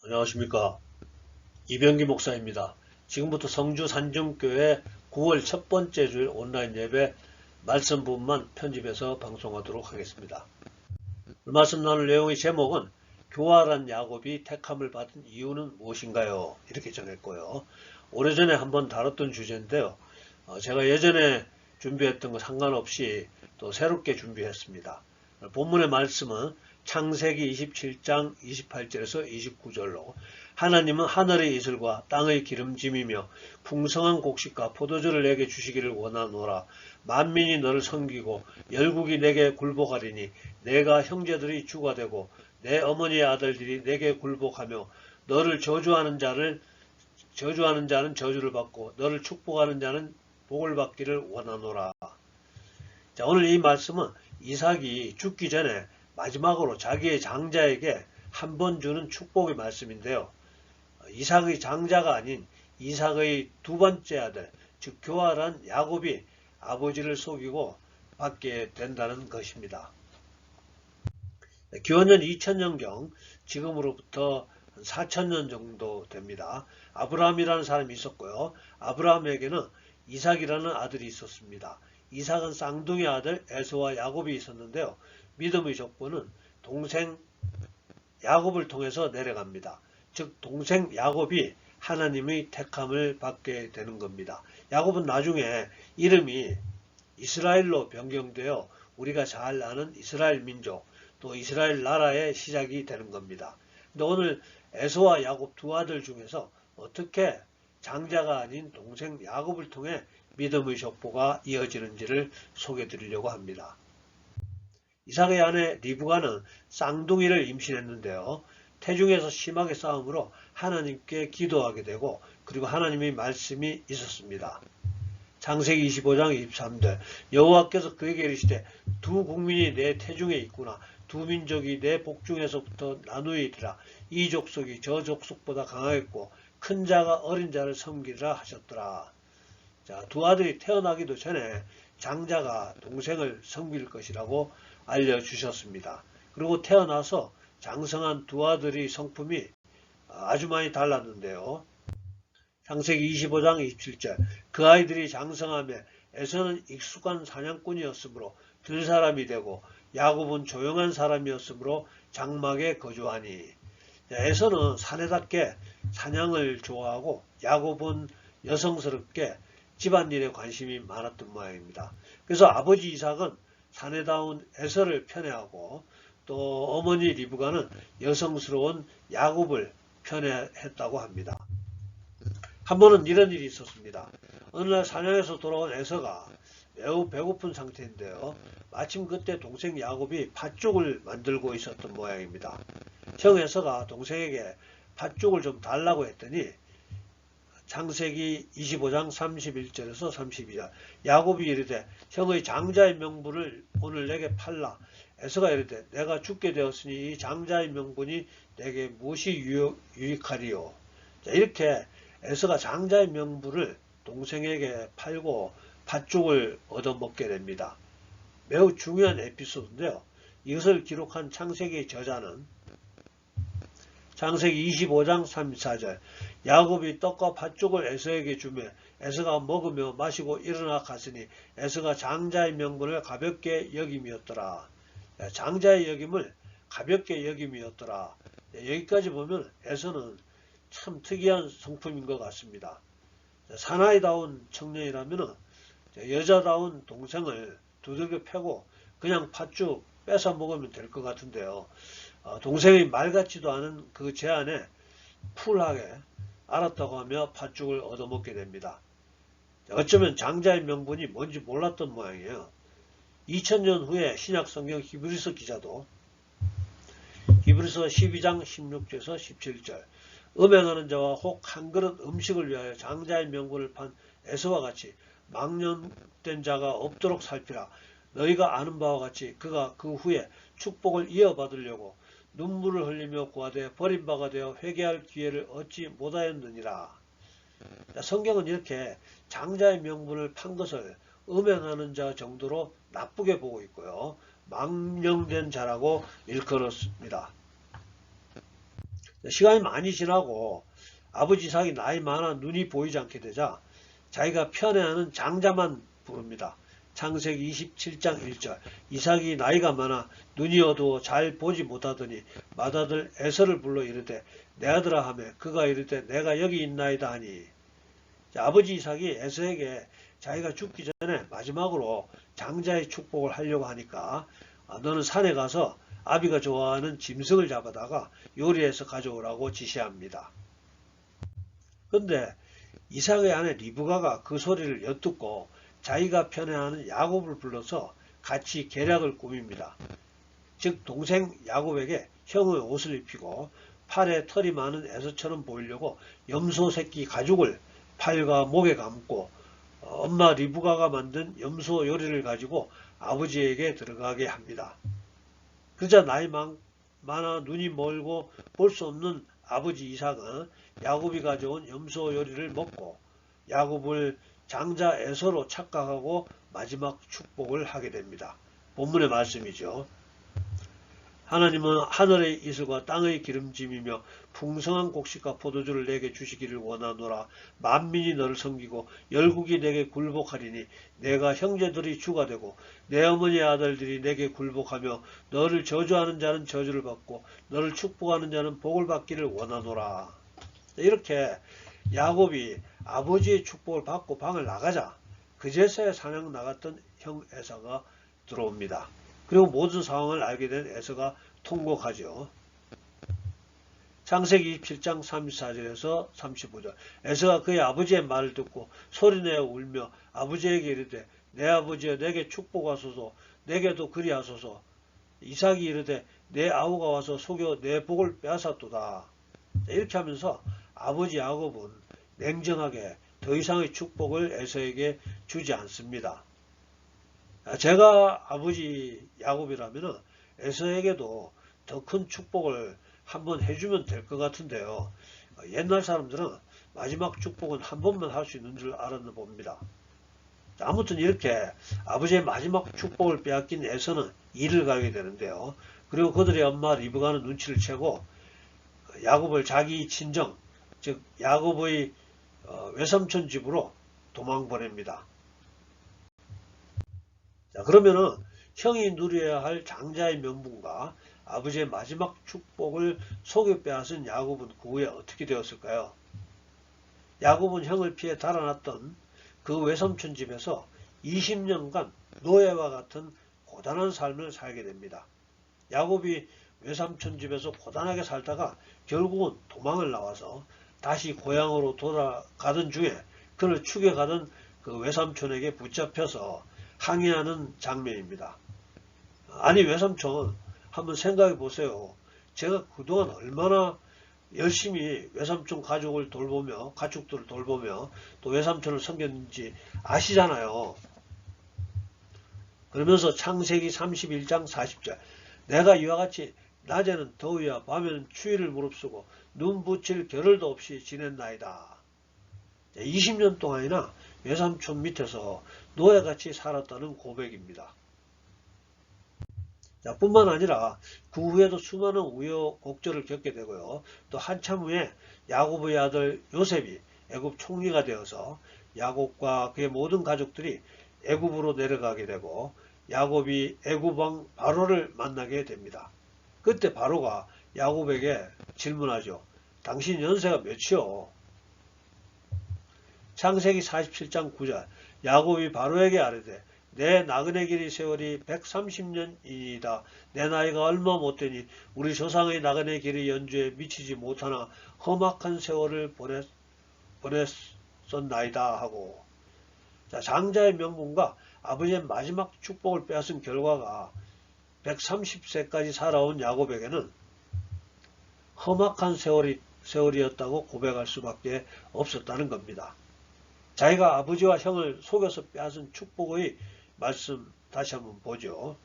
안녕하십니까. 이병기 목사입니다. 지금부터 성주 산정교회 9월 첫 번째 주일 온라인 예배 말씀 부분만 편집해서 방송하도록 하겠습니다. 말씀 나눌 내용의 제목은 교활한 야곱이 택함을 받은 이유는 무엇인가요? 이렇게 정했고요. 오래전에 한번 다뤘던 주제인데요. 제가 예전에 준비했던 거 상관없이 또 새롭게 준비했습니다. 본문의 말씀은 창세기 27장 28절에서 29절로 하나님은 하늘의 이슬과 땅의 기름짐이며 풍성한 곡식과 포도주를 내게 주시기를 원하노라. 만민이 너를 섬기고 열국이 내게 굴복하리니 내가 형제들이 주가 되고 내 어머니의 아들들이 내게 굴복하며 너를 저주하는 자는 저주를 받고 너를 축복하는 자는 복을 받기를 원하노라. 자, 오늘 이 말씀은 이삭이 죽기 전에 마지막으로 자기의 장자에게 한 번 주는 축복의 말씀인데요. 이삭의 장자가 아닌 이삭의 두 번째 아들, 즉 교활한 야곱이 아버지를 속이고 받게 된다는 것입니다. 기원전 2000년경, 지금으로부터 4000년 정도 됩니다. 아브라함이라는 사람이 있었고요. 아브라함에게는 이삭이라는 아들이 있었습니다. 이삭은 쌍둥이 아들 에서와 야곱이 있었는데요. 믿음의 조건은 동생 야곱을 통해서 내려갑니다. 즉 동생 야곱이 하나님의 택함을 받게 되는 겁니다. 야곱은 나중에 이름이 이스라엘로 변경되어 우리가 잘 아는 이스라엘 민족, 또 이스라엘 나라의 시작이 되는 겁니다. 근데 오늘 에서와 야곱 두 아들 중에서 어떻게 장자가 아닌 동생 야곱을 통해 믿음의 족보가 이어지는지를 소개해 드리려고 합니다. 이삭의 아내 리브가는 쌍둥이를 임신했는데요. 태중에서 심하게 싸움으로 하나님께 기도하게 되고 그리고 하나님의 말씀이 있었습니다. 창세기 25장 23절 여호와께서 그에게 이르시되 두 국민이 내 태중에 있구나. 두 민족이 내 복중에서부터 나누이리라. 이 족속이 저 족속보다 강하겠고 큰 자가 어린 자를 섬기리라 하셨더라. 자, 두 아들이 태어나기도 전에 장자가 동생을 섬길 것이라고 알려주셨습니다. 그리고 태어나서 장성한 두 아들의 성품이 아주 많이 달랐는데요. 창세기 25장 27절 그 아이들이 장성하며 에서는 익숙한 사냥꾼이었으므로 들사람이 되고 야곱은 조용한 사람이었으므로 장막에 거주하니. 에서는 사내답게 사냥을 좋아하고 야곱은 여성스럽게 집안일에 관심이 많았던 모양입니다. 그래서 아버지 이삭은 사내다운 에서를 편애하고 또 어머니 리브가는 여성스러운 야곱을 편애했다고 합니다. 한 번은 이런 일이 있었습니다. 어느 날 사냥에서 돌아온 에서가 매우 배고픈 상태인데요. 마침 그때 동생 야곱이 팥죽을 만들고 있었던 모양입니다. 형 에서가 동생에게 팥죽을 좀 달라고 했더니 창세기 25장 31절에서 32절 야곱이 이르되 형의 장자의 명분을 오늘 내게 팔라. 에서가 이르되 내가 죽게 되었으니 이 장자의 명분이 내게 무엇이 유익하리요. 자, 이렇게 에서가 장자의 명분을 동생에게 팔고 팥죽을 얻어먹게 됩니다. 매우 중요한 에피소드인데요. 이것을 기록한 창세기의 저자는 창세기 25장 34절 야곱이 떡과 팥죽을 에서에게 주며 에서가 먹으며 마시고 일어나 갔으니 에서가 장자의 명분을 가볍게 여김이었더라. 장자의 여김을 가볍게 여김이었더라. 여기까지 보면 에서는 참 특이한 성품인 것 같습니다. 사나이다운 청년이라면 여자다운 동생을 두들겨 패고 그냥 팥죽 뺏어 먹으면 될 것 같은데요. 동생이 말 같지도 않은 그 제안에 쿨하게 알았다고 하며 팥죽을 얻어먹게 됩니다. 어쩌면 장자의 명분이 뭔지 몰랐던 모양이에요. 2000년 후에 신약성경 히브리서 기자도 히브리서 12장 16절에서 17절 음행하는 자와 혹 한 그릇 음식을 위하여 장자의 명분을 판 에서와 같이 망령된 자가 없도록 살피라. 너희가 아는 바와 같이 그가 그 후에 축복을 이어받으려고 눈물을 흘리며 구하되 버림바가 되어 회개할 기회를 얻지 못하였느니라. 성경은 이렇게 장자의 명분을 판 것을 음행하는 자 정도로 나쁘게 보고 있고요. 망령된 자라고 일컬었습니다. 시간이 많이 지나고 아버지 이삭이 나이 많아 눈이 보이지 않게 되자 자기가 편애하는 장자만 부릅니다. 창세기 27장 1절. 이삭이 나이가 많아 눈이 어두워 잘 보지 못하더니 맏아들 에서를 불러 이르되 내 아들아 하며 그가 이르되 내가 여기 있나이다 하니. 아버지 이삭이 에서에게 자기가 죽기 전에 마지막으로 장자의 축복을 하려고 하니까 너는 산에 가서 아비가 좋아하는 짐승을 잡아다가 요리해서 가져오라고 지시합니다. 그런데 이삭의 아내 리브가가 그 소리를 엿듣고 자기가 편애하는 야곱을 불러서 같이 계략을 꾸밉니다. 즉 동생 야곱에게 형의 옷을 입히고 팔에 털이 많은 에서처럼 보이려고 염소 새끼 가죽을 팔과 목에 감고 엄마 리브가가 만든 염소 요리를 가지고 아버지에게 들어가게 합니다. 그러자 나이 많아 눈이 멀고 볼 수 없는 아버지 이삭은 야곱이 가져온 염소 요리를 먹고 야곱을 장자 에서로 착각하고 마지막 축복을 하게 됩니다. 본문의 말씀이죠. 하나님은 하늘의 이슬과 땅의 기름짐이며 풍성한 곡식과 포도주를 내게 주시기를 원하노라. 만민이 너를 섬기고 열국이 내게 굴복하리니 내가 형제들이 주가 되고 내 어머니의 아들들이 내게 굴복하며 너를 저주하는 자는 저주를 받고 너를 축복하는 자는 복을 받기를 원하노라. 이렇게 야곱이 아버지의 축복을 받고 방을 나가자 그제서야 사냥 나갔던 형 에서가 들어옵니다. 그리고 모든 상황을 알게 된 에서가 통곡하죠. 창세기 27장 34절에서 35절. 에서가 그의 아버지의 말을 듣고 소리내어 울며 아버지에게 이르되 내 아버지여 내게 축복하소서 내게도 그리하소서. 이삭이 이르되 내 아우가 와서 속여 내 복을 빼앗았도다. 이렇게 하면서 아버지 야곱은 냉정하게 더 이상의 축복을 에서에게 주지 않습니다. 제가 아버지 야곱이라면 에서에게도 더 큰 축복을 한번 해주면 될 것 같은데요. 옛날 사람들은 마지막 축복은 한 번만 할 수 있는 줄 알았나 봅니다. 아무튼 이렇게 아버지의 마지막 축복을 빼앗긴 에서는 일을 가게 되는데요. 그리고 그들의 엄마 리브가는 눈치를 채고 야곱을 자기 친정, 즉 야곱의 외삼촌 집으로 도망 보냅니다. 자, 그러면은 형이 누려야 할 장자의 명분과 아버지의 마지막 축복을 속여 빼앗은 야곱은 그 후에 어떻게 되었을까요? 야곱은 형을 피해 달아났던 그 외삼촌 집에서 20년간 노예와 같은 고단한 삶을 살게 됩니다. 야곱이 외삼촌 집에서 고단하게 살다가 결국은 도망을 나와서 다시 고향으로 돌아가던 중에 그를 추격하던 그 외삼촌에게 붙잡혀서 항의하는 장면입니다. 아니 외삼촌 한번 생각해 보세요. 제가 그동안 얼마나 열심히 외삼촌 가족을 돌보며 가축들을 돌보며 또 외삼촌을 섬겼는지 아시잖아요. 그러면서 창세기 31장 40절 내가 이와 같이 낮에는 더위와 밤에는 추위를 무릅쓰고 눈 붙일 겨를도 없이 지냈나이다. 20년 동안이나 외삼촌 밑에서 노예같이 살았다는 고백입니다. 뿐만 아니라 그 후에도 수많은 우여곡절을 겪게 되고요. 또 한참 후에 야곱의 아들 요셉이 애굽 총리가 되어서 야곱과 그의 모든 가족들이 애굽으로 내려가게 되고 야곱이 애굽 왕 바로를 만나게 됩니다. 그때 바로가 야곱에게 질문하죠. 당신 연세가 몇이요? 창세기 47장 9절 야곱이 바로에게 아뢰되 내 나그네 길이 세월이 130년이니이다. 내 나이가 얼마 못되니 우리 조상의 나그네 길의 연주에 미치지 못하나 험악한 세월을 보냈었나이다 하고. 자, 장자의 명분과 아버지의 마지막 축복을 빼앗은 결과가 130세까지 살아온 야곱에게는 험악한 세월이었다고 고백할 수밖에 없었다는 겁니다. 자기가 아버지와 형을 속여서 빼앗은 축복의 말씀 다시 한번 보죠.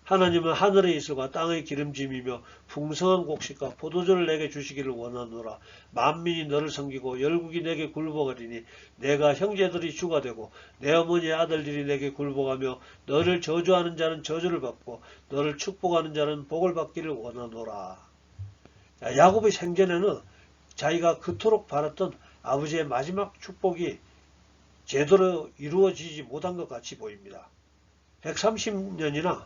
하나님은 하늘의 이슬과 땅의 기름짐이며 풍성한 곡식과 포도주를 내게 주시기를 원하노라. 만민이 너를 섬기고 열국이 내게 굴복하리니 내가 형제들이 주가 되고 내 어머니의 아들들이 내게 굴복하며 너를 저주하는 자는 저주를 받고 너를 축복하는 자는 복을 받기를 원하노라. 야곱의 생전에는 자기가 그토록 바랐던 아버지의 마지막 축복이 제대로 이루어지지 못한 것 같이 보입니다. 130년이나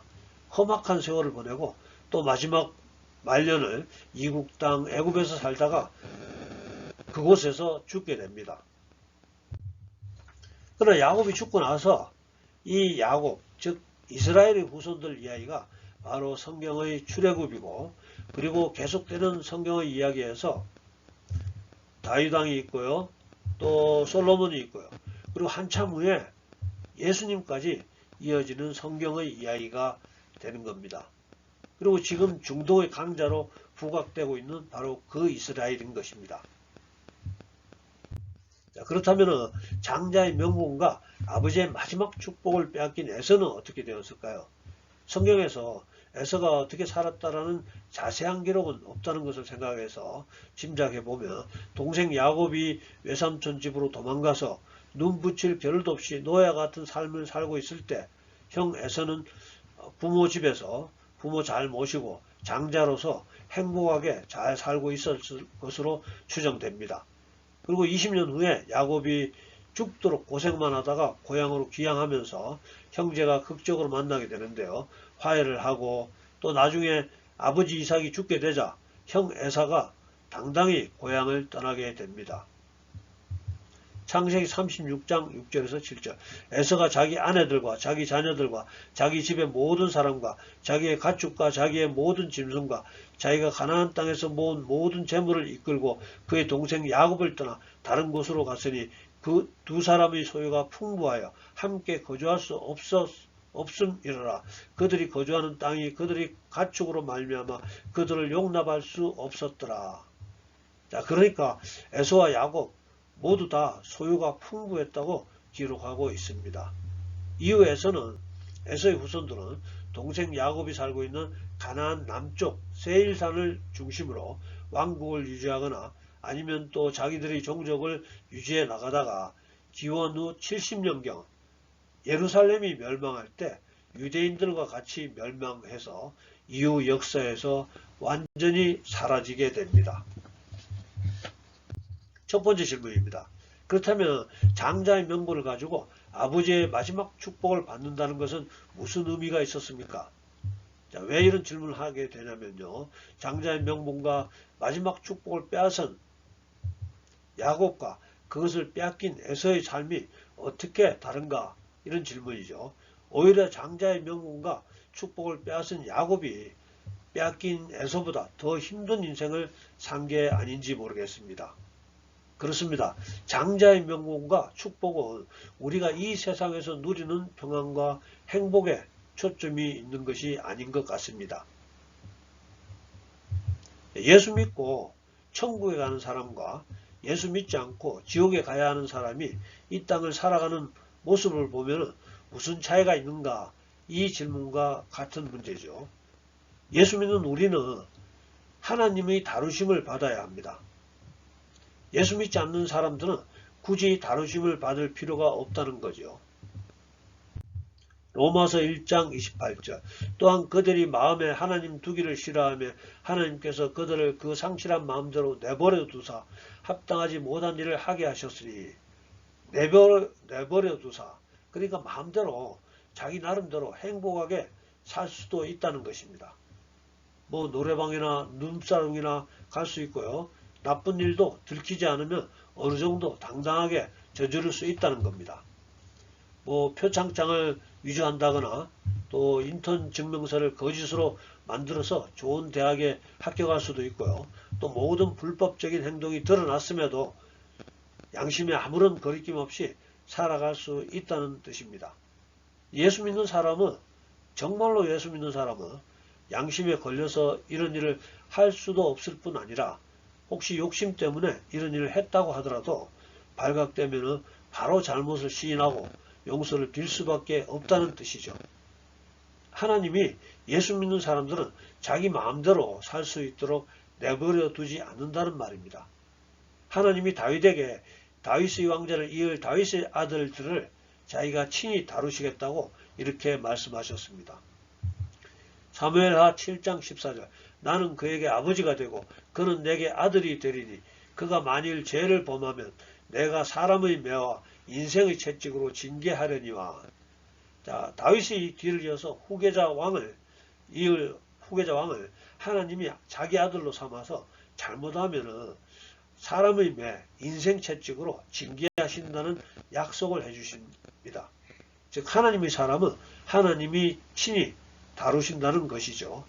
험악한 세월을 보내고 또 마지막 말년을 이국 땅 애굽에서 살다가 그곳에서 죽게 됩니다. 그러나 야곱이 죽고 나서 이 야곱, 즉 이스라엘의 후손들 이야기가 바로 성경의 출애굽이고, 그리고 계속되는 성경의 이야기에서 다윗 왕이 있고요, 또 솔로몬이 있고요, 그리고 한참 후에 예수님까지 이어지는 성경의 이야기가 되는 겁니다. 그리고 지금 중동의 강자로 부각되고 있는 바로 그 이스라엘인 것입니다. 그렇다면 장자의 명분과 아버지의 마지막 축복을 빼앗긴 에서는 어떻게 되었을까요? 성경에서 에서가 어떻게 살았다라는 자세한 기록은 없다는 것을 생각해서 짐작해 보면, 동생 야곱이 외삼촌 집으로 도망가서 눈 붙일 겨를도 없이 노예 같은 삶을 살고 있을 때 형 에서는 부모 집에서 부모 잘 모시고 장자로서 행복하게 잘 살고 있었을 것으로 추정됩니다. 그리고 20년 후에 야곱이 죽도록 고생만 하다가 고향으로 귀향하면서 형제가 극적으로 만나게 되는데요. 화해를 하고 또 나중에 아버지 이삭이 죽게 되자 형 에사가 당당히 고향을 떠나게 됩니다. 창세기 36장 6절에서 7절. 에서가 자기 아내들과 자기 자녀들과 자기 집의 모든 사람과 자기의 가축과 자기의 모든 짐승과 자기가 가나안 땅에서 모은 모든 재물을 이끌고 그의 동생 야곱을 떠나 다른 곳으로 갔으니 그 두 사람의 소유가 풍부하여 함께 거주할 수 없음이러라. 그들이 거주하는 땅이 그들이 가축으로 말미암아 그들을 용납할 수 없었더라. 자, 그러니까 에서와 야곱 모두 다 소유가 풍부했다고 기록하고 있습니다. 이후에서는 에서의 후손들은 동생 야곱이 살고 있는 가나안 남쪽 세일산을 중심으로 왕국을 유지하거나 아니면 또 자기들의 종족을 유지해 나가다가 기원 후 70년경 예루살렘이 멸망할 때 유대인들과 같이 멸망해서 이후 역사에서 완전히 사라지게 됩니다. 첫 번째 질문입니다. 그렇다면 장자의 명분을 가지고 아버지의 마지막 축복을 받는다는 것은 무슨 의미가 있었습니까? 자, 왜 이런 질문을 하게 되냐면요. 장자의 명분과 마지막 축복을 빼앗은 야곱과 그것을 빼앗긴 에서의 삶이 어떻게 다른가? 이런 질문이죠. 오히려 장자의 명분과 축복을 빼앗은 야곱이 빼앗긴 에서보다 더 힘든 인생을 산 게 아닌지 모르겠습니다. 그렇습니다. 장자의 명분과 축복은 우리가 이 세상에서 누리는 평안과 행복에 초점이 있는 것이 아닌 것 같습니다. 예수 믿고 천국에 가는 사람과 예수 믿지 않고 지옥에 가야 하는 사람이 이 땅을 살아가는 모습을 보면 무슨 차이가 있는가? 이 질문과 같은 문제죠. 예수 믿는 우리는 하나님의 다루심을 받아야 합니다. 예수 믿지 않는 사람들은 굳이 다루심을 받을 필요가 없다는 거죠. 로마서 1장 28절. 또한 그들이 마음에 하나님 두기를 싫어하며 하나님께서 그들을 그 상실한 마음대로 내버려 두사 합당하지 못한 일을 하게 하셨으니, 내버려 두사, 그러니까 마음대로 자기 나름대로 행복하게 살 수도 있다는 것입니다. 뭐 노래방이나 눈사롱이나 갈 수 있고요. 나쁜 일도 들키지 않으면 어느 정도 당당하게 저지를 수 있다는 겁니다. 뭐 표창장을 위조한다거나 또 인턴 증명서를 거짓으로 만들어서 좋은 대학에 합격할 수도 있고요. 또 모든 불법적인 행동이 드러났음에도 양심에 아무런 거리낌 없이 살아갈 수 있다는 뜻입니다. 예수 믿는 사람은, 정말로 예수 믿는 사람은 양심에 걸려서 이런 일을 할 수도 없을 뿐 아니라 혹시 욕심 때문에 이런 일을 했다고 하더라도 발각되면 바로 잘못을 시인하고 용서를 빌 수밖에 없다는 뜻이죠. 하나님이 예수 믿는 사람들은 자기 마음대로 살 수 있도록 내버려 두지 않는다는 말입니다. 하나님이 다윗에게 다윗의 왕자를 이을 다윗의 아들들을 자기가 친히 다루시겠다고 이렇게 말씀하셨습니다. 사무엘하 7장 14절. 나는 그에게 아버지가 되고 그는 내게 아들이 되리니 그가 만일 죄를 범하면 내가 사람의 매와 인생의 채찍으로 징계하려니와. 자, 다윗이 뒤를 이어서 후계자 왕을 하나님이 자기 아들로 삼아서 잘못하면은 사람의 매, 인생 채찍으로 징계하신다는 약속을 해주십니다. 즉 하나님의 사람은 하나님이 친히 다루신다는 것이죠.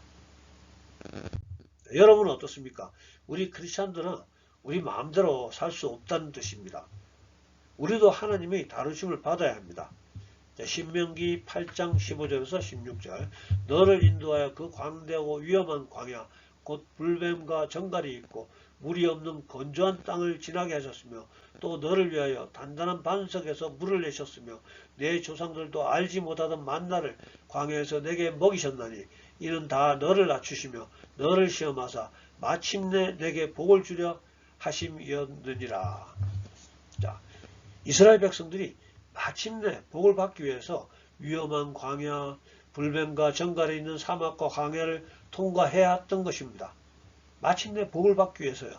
여러분은 어떻습니까? 우리 크리스찬들은 우리 마음대로 살 수 없다는 뜻입니다. 우리도 하나님의 다루심을 받아야 합니다. 신명기 8장 15절에서 16절 너를 인도하여 그 광대하고 위험한 광야 곧 불뱀과 정갈이 있고 물이 없는 건조한 땅을 지나게 하셨으며 또 너를 위하여 단단한 반석에서 물을 내셨으며 내 조상들도 알지 못하던 만나를 광야에서 내게 먹이셨나니 이는 다 너를 낮추시며 너를 시험하사 마침내 내게 복을 주려 하심이었느니라. 자, 이스라엘 백성들이 마침내 복을 받기 위해서 위험한 광야, 불뱀과 정갈에 있는 사막과 광야를 통과해야 했던 것입니다. 마침내 복을 받기 위해서요.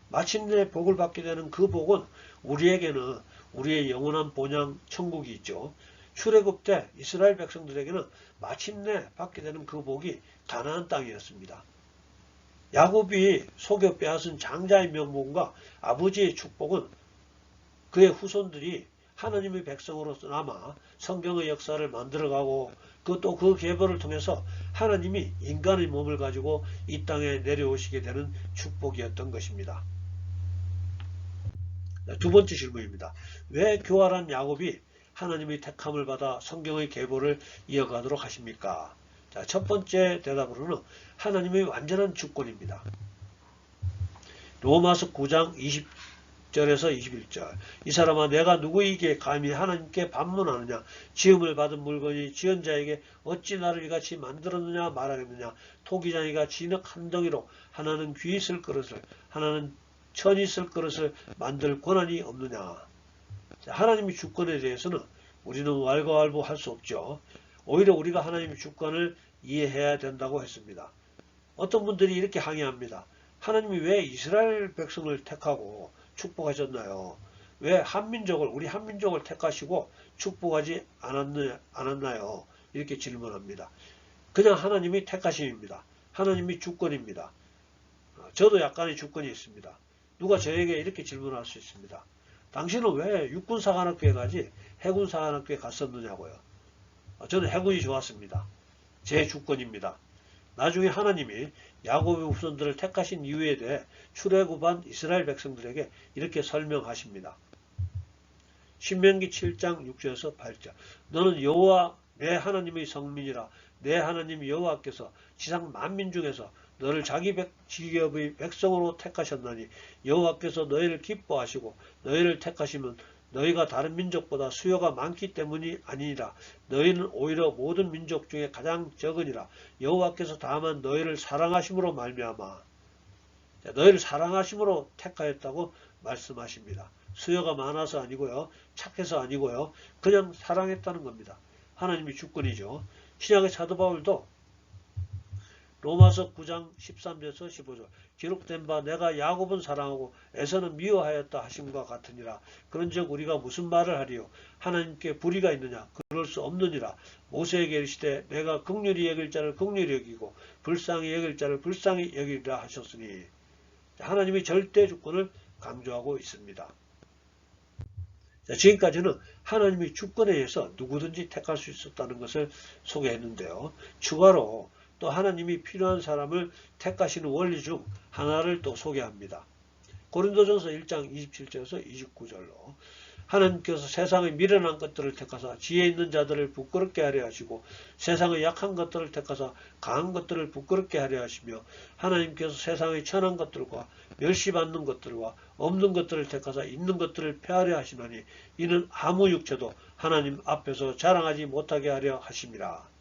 마침내 복을 받게 되는 그 복은 우리에게는 우리의 영원한 본향 천국이 있죠. 출애굽 때 이스라엘 백성들에게는 마침내 받게 되는 그 복이 가나안 땅이었습니다. 야곱이 속여 빼앗은 장자의 명분과 아버지의 축복은 그의 후손들이 하나님의 백성으로서 남아 성경의 역사를 만들어가고 또 그 계보를 통해서 하나님이 인간의 몸을 가지고 이 땅에 내려오시게 되는 축복이었던 것입니다. 두 번째 질문입니다. 왜 교활한 야곱이 하나님의 택함을 받아 성경의 계보를 이어가도록 하십니까? 자, 첫 번째 대답으로는 하나님의 완전한 주권입니다. 로마서 9장 20절에서 21절 이 사람아 내가 누구에게 감히 하나님께 반문하느냐 지음을 받은 물건이 지은 자에게 어찌 나를 이같이 만들었느냐 말하겠느냐 토기장이가 진흙 한 덩이로 하나는 귀 있을 그릇을 하나는 천이 있을 그릇을 만들 권한이 없느냐. 자, 하나님의 주권에 대해서는 우리는 왈가왈부할 수 없죠. 오히려 우리가 하나님의 주권을 이해해야 된다고 했습니다. 어떤 분들이 이렇게 항의합니다. 하나님이 왜 이스라엘 백성을 택하고 축복하셨나요? 왜 우리 한민족을 택하시고 축복하지 않았나요? 이렇게 질문합니다. 그냥 하나님이 택하심입니다. 하나님이 주권입니다. 저도 약간의 주권이 있습니다. 누가 저에게 이렇게 질문할 수 있습니다. 당신은 왜 육군사관학교에 가지 해군사관학교에 갔었느냐고요. 저는 해군이 좋았습니다. 제 주권입니다. 나중에 하나님이 야곱의 후손들을 택하신 이유에 대해 출애굽한 이스라엘 백성들에게 이렇게 설명하십니다. 신명기 7장 6절에서 8절 너는 여호와 내 하나님의 성민이라 내 하나님 여호와께서 지상 만민 중에서 너를 자기 지ገብ의 백성으로 택하셨나니 여호와께서 너희를 기뻐하시고 너희를 택하시면 너희가 다른 민족보다 수요가 많기 때문이 아니니라. 너희는 오히려 모든 민족 중에 가장 적으니라. 여호와께서 다만 너희를 사랑하심으로 말미암아 너희를 사랑하심으로 택하였다고 말씀하십니다. 수요가 많아서 아니고요. 착해서 아니고요. 그냥 사랑했다는 겁니다. 하나님이 주권이죠. 신약의 사도 바울도 로마서 9장 13절에서 15절 기록된 바 내가 야곱은 사랑하고 에서는 미워하였다 하심과 같으니라. 그런즉 우리가 무슨 말을 하리요? 하나님께 불의가 있느냐? 그럴 수 없느니라. 모세에게 이르시되 내가 긍휼히 여길 자를 긍휼히 여기고 불쌍히 여길 자를 불쌍히 여기리라 하셨으니 하나님이 절대 주권을 강조하고 있습니다. 자, 지금까지는 하나님의 주권에 의해서 누구든지 택할 수 있었다는 것을 소개했는데요. 추가로 또 하나님이 필요한 사람을 택하시는 원리 중 하나를 또 소개합니다. 고린도전서 1장 27절에서 29절로 하나님께서 세상의 미련한 것들을 택하사 지혜 있는 자들을 부끄럽게 하려 하시고 세상의 약한 것들을 택하사 강한 것들을 부끄럽게 하려 하시며 하나님께서 세상의 천한 것들과 멸시받는 것들과 없는 것들을 택하사 있는 것들을 폐하려 하시나니 이는 아무 육체도 하나님 앞에서 자랑하지 못하게 하려 하심이라.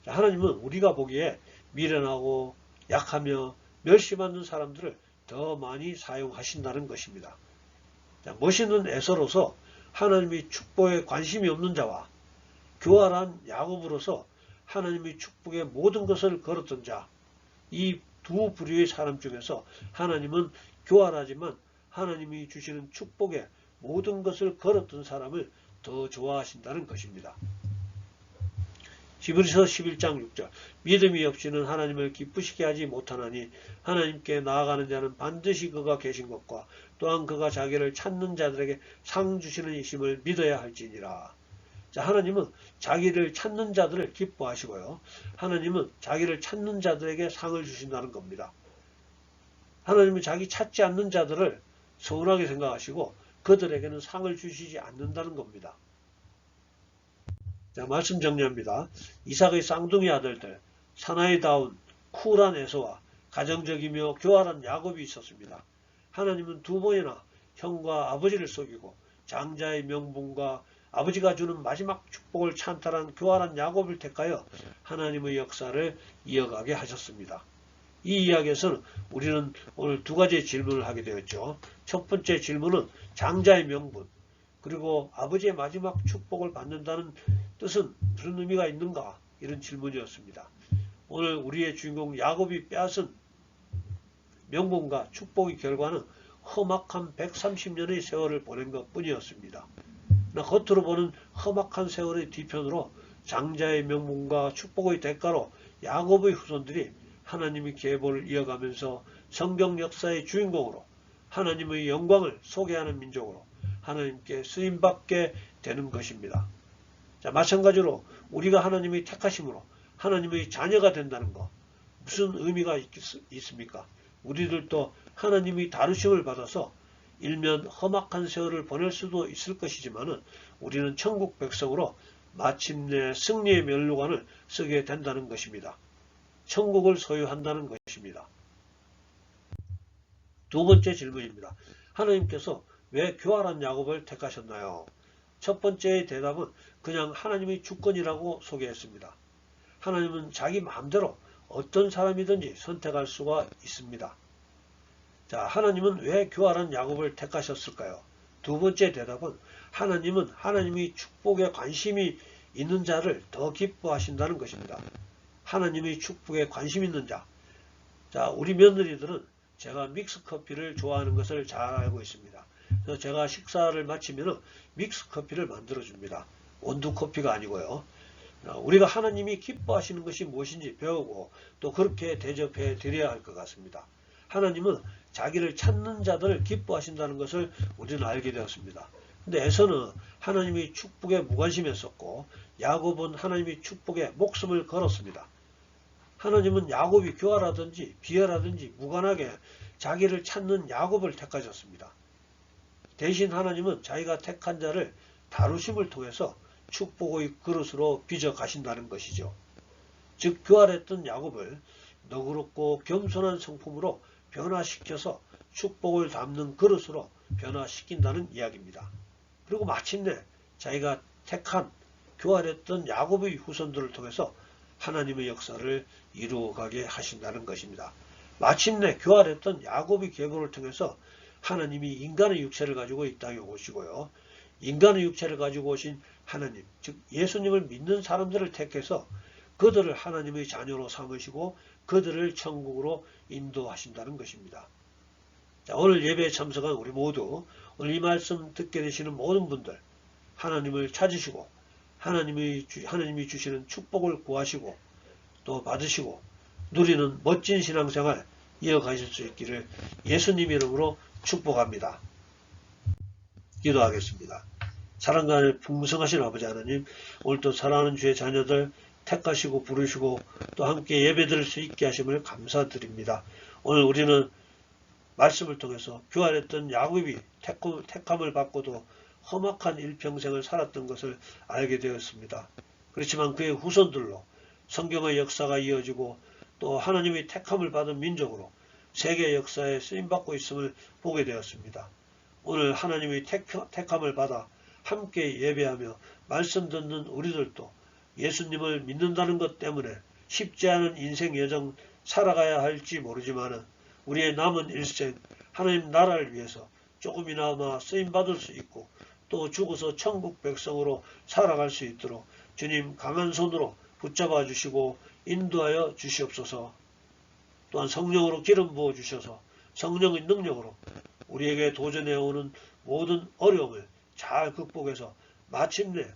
하나님은 우리가 보기에 미련하고 약하며 멸시받는 사람들을 더 많이 사용하신다는 것입니다. 자, 멋있는 에서로서 하나님의 축복에 관심이 없는 자와 교활한 야곱으로서 하나님의 축복에 모든 것을 걸었던 자, 이 두 부류의 사람 중에서 하나님은 교활하지만 하나님이 주시는 축복에 모든 것을 걸었던 사람을 더 좋아하신다는 것입니다. 히브리서 11장 6절 믿음이 없이는 하나님을 기쁘시게 하지 못하나니 하나님께 나아가는 자는 반드시 그가 계신 것과 또한 그가 자기를 찾는 자들에게 상 주시는 이심을 믿어야 할지니라. 자, 하나님은 자기를 찾는 자들을 기뻐하시고요. 하나님은 자기를 찾는 자들에게 상을 주신다는 겁니다. 하나님은 자기 찾지 않는 자들을 서운하게 생각하시고 그들에게는 상을 주시지 않는다는 겁니다. 자, 말씀 정리합니다. 이삭의 쌍둥이 아들들, 사나이다운 쿨한 에서와 가정적이며 교활한 야곱이 있었습니다. 하나님은 두 번이나 형과 아버지를 속이고 장자의 명분과 아버지가 주는 마지막 축복을 찬탈한 교활한 야곱을 택하여 하나님의 역사를 이어가게 하셨습니다. 이 이야기에서는 우리는 오늘 두 가지의 질문을 하게 되었죠. 첫 번째 질문은 장자의 명분, 그리고 아버지의 마지막 축복을 받는다는 뜻은 무슨 의미가 있는가? 이런 질문이었습니다. 오늘 우리의 주인공 야곱이 빼앗은 명분과 축복의 결과는 험악한 130년의 세월을 보낸 것 뿐이었습니다. 겉으로 보는 험악한 세월의 뒤편으로 장자의 명분과 축복의 대가로 야곱의 후손들이 하나님의 계보를 이어가면서 성경 역사의 주인공으로 하나님의 영광을 소개하는 민족으로 하나님께 쓰임받게 되는 것입니다. 자, 마찬가지로 우리가 하나님의 택하심으로 하나님의 자녀가 된다는 것, 무슨 의미가 있습니까? 우리들도 하나님의 다루심을 받아서 일면 험악한 세월을 보낼 수도 있을 것이지만 우리는 천국 백성으로 마침내 승리의 면류관을 쓰게 된다는 것입니다. 천국을 소유한다는 것입니다. 두 번째 질문입니다. 하나님께서 왜 교활한 야곱을 택하셨나요? 첫 번째의 대답은 그냥 하나님의 주권이라고 소개했습니다. 하나님은 자기 마음대로 어떤 사람이든지 선택할 수가 있습니다. 자, 하나님은 왜 교활한 야곱을 택하셨을까요? 두 번째 대답은 하나님은 하나님의 축복에 관심이 있는 자를 더 기뻐하신다는 것입니다. 하나님의 축복에 관심 있는 자. 자, 우리 며느리들은 제가 믹스커피를 좋아하는 것을 잘 알고 있습니다. 그래서 제가 식사를 마치면 믹스커피를 만들어줍니다. 원두커피가 아니고요. 우리가 하나님이 기뻐하시는 것이 무엇인지 배우고 또 그렇게 대접해 드려야 할 것 같습니다. 하나님은 자기를 찾는 자들을 기뻐하신다는 것을 우리는 알게 되었습니다. 근데 에서는 하나님의 축복에 무관심했었고 야곱은 하나님의 축복에 목숨을 걸었습니다. 하나님은 야곱이 교활하든지 비열하든지 무관하게 자기를 찾는 야곱을 택하셨습니다. 대신 하나님은 자기가 택한 자를 다루심을 통해서 축복의 그릇으로 빚어 가신다는 것이죠. 즉 교활했던 야곱을 너그럽고 겸손한 성품으로 변화시켜서 축복을 담는 그릇으로 변화시킨다는 이야기입니다. 그리고 마침내 자기가 택한 교활했던 야곱의 후손들을 통해서 하나님의 역사를 이루어가게 하신다는 것입니다. 마침내 교활했던 야곱의 계보를 통해서 하나님이 인간의 육체를 가지고 이 땅에 오시고요. 인간의 육체를 가지고 오신 하나님, 즉 예수님을 믿는 사람들을 택해서 그들을 하나님의 자녀로 삼으시고 그들을 천국으로 인도하신다는 것입니다. 자, 오늘 예배에 참석한 우리 모두 오늘 이 말씀 듣게 되시는 모든 분들 하나님을 찾으시고 하나님이 주시는 축복을 구하시고 또 받으시고 누리는 멋진 신앙생활 이어가실 수 있기를 예수님 이름으로 축복합니다. 기도하겠습니다. 사랑과 풍성하신 아버지 하나님, 오늘도 사랑하는 주의 자녀들 택하시고 부르시고 또 함께 예배드릴 수 있게 하심을 감사드립니다. 오늘 우리는 말씀을 통해서 교활했던 야곱이 택함을 받고도 험악한 일평생을 살았던 것을 알게 되었습니다. 그렇지만 그의 후손들로 성경의 역사가 이어지고 또 하나님의 택함을 받은 민족으로 세계 역사에 쓰임받고 있음을 보게 되었습니다. 오늘 하나님의 택함을 받아 함께 예배하며 말씀 듣는 우리들도 예수님을 믿는다는 것 때문에 쉽지 않은 인생 여정 살아가야 할지 모르지만 우리의 남은 일생 하나님 나라를 위해서 조금이나마 쓰임받을 수 있고 또 죽어서 천국 백성으로 살아갈 수 있도록 주님 강한 손으로 붙잡아 주시고 인도하여 주시옵소서. 또한 성령으로 기름 부어 주셔서 성령의 능력으로 우리에게 도전해오는 모든 어려움을 잘 극복해서 마침내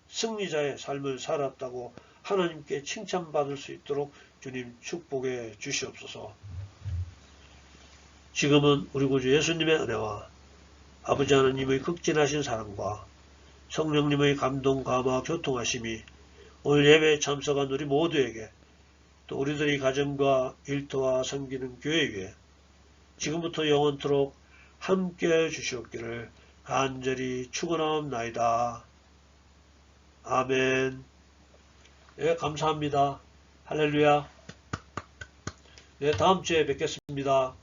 승리자의 삶을 살았다고 하나님께 칭찬받을 수 있도록 주님 축복해 주시옵소서. 지금은 우리 구주 예수님의 은혜와 아버지 하나님의 극진하신 사랑과 성령님의 감동, 감화, 교통하심이 오늘 예배에 참석한 우리 모두에게 또 우리들의 가정과 일터와 섬기는 교회 위에 지금부터 영원토록 함께 주시옵기를 간절히 축원하옵나이다. 아멘. 네, 감사합니다. 할렐루야. 네, 다음 주에 뵙겠습니다.